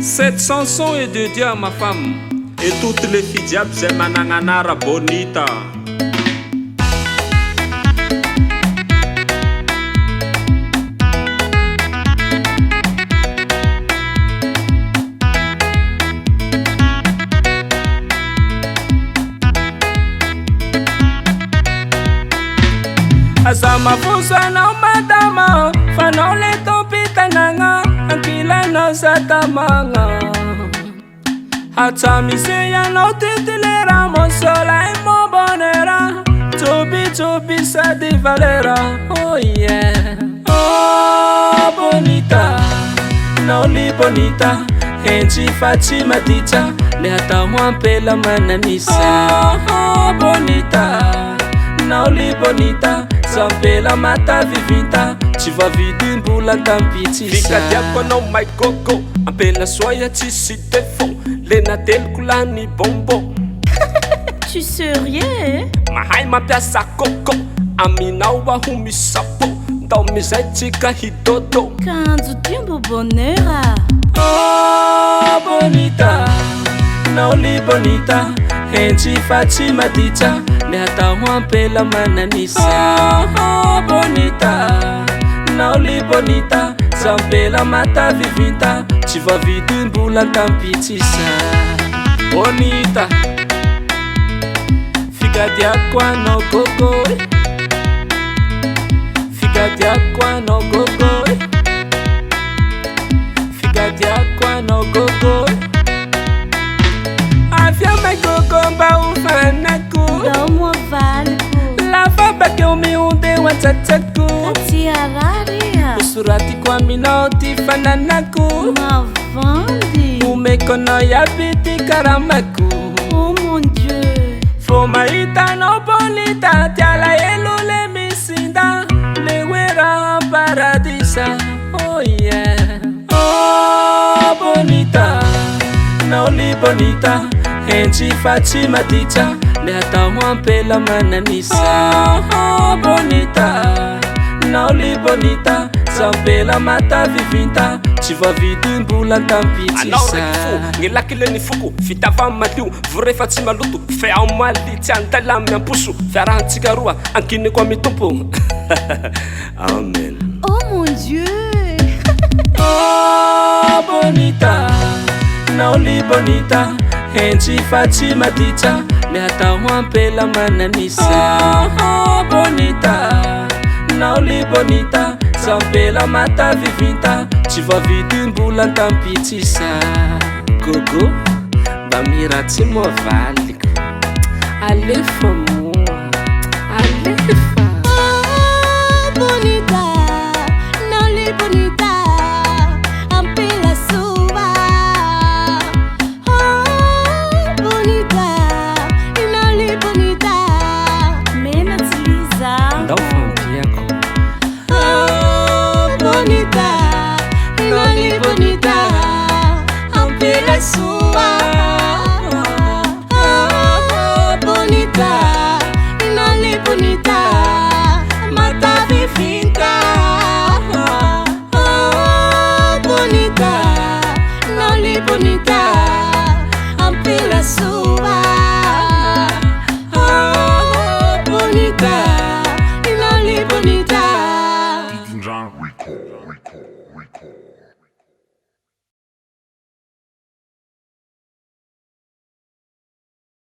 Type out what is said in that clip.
Cette chanson est dédiée à ma femme et toutes les filles diables j'aime Mananganara Bonita. Azama fusa na madama fanole topita nanga akila na satamanga Hatami ya no titilera mo sola e mo bonera Tobi sa di valera. Oh yeah. Oh bonita Nauli bonita Enji Fatima dicha Le hata mwampela mananisa. Oh bonita Nauli bonita Zampela mata vivinta Tsy vavidimbola tampitsisa Fika diako anao my coco Ampela soya tsisy défaut Lena teloko lany bonbon. Tu sérieux? Mahay mampiasa coco Aminao aho misapo Ndao mizay tsika hidodo Kanjo timbo bonera. Oh bonita Nauli bonita Enji Fatima dicha Le hata mwampela mananisa. Oh bonita Nauli bonita Zampela mata vivinta Tsy vavidimbola tampitsisa. Bonita Figadiako anao gogo Figadiako anao gogo Figadiako anao gogo Afya my gogo mba ufanako Dá vale. Lava bake umiunde watatako Ati araria. Usurati kwa minao tifananako Mavandi. Umekono ya biti karamaku. Oh mon Dieu. Fomaita no bonita Tiala elule misinda Lewera paradisa. Oh yeah. Oh bonita Nauli bonita Enji Fatima dicha Le hata mwampela mananisa. Oh bonita Nauli bonita Zampela mata vivinta Tsy vavidimbola tampitsisa. Anao raiky fo Ngelaki le ny foko Fitava malio Vorefa tsy maloto Fea mali Tsy antalamy amposo Fiarahantsika roa Ankiniko amy tompo. Amen. Oh mon Dieu. Oh bonita Nauli bonita Enji Fatima dicha Le hata mwampela mananisa. Oh bonita Nauli bonita Zampela mata vivinta Tsy vavidimbola tampitsisa. Gogo mba miratsy moa valiko Alefa moa Alefa. Oh bonita. Nauli bonita. Ampela sua. Oh bonita. Nauli bonita. Mena tiliza. Ndao fampiako. Oh bonita. Nauli bonita. Ampela sua. Oh bonita. Nauli bonita. Mata vivinta. Oh bonita. Nauli bonita.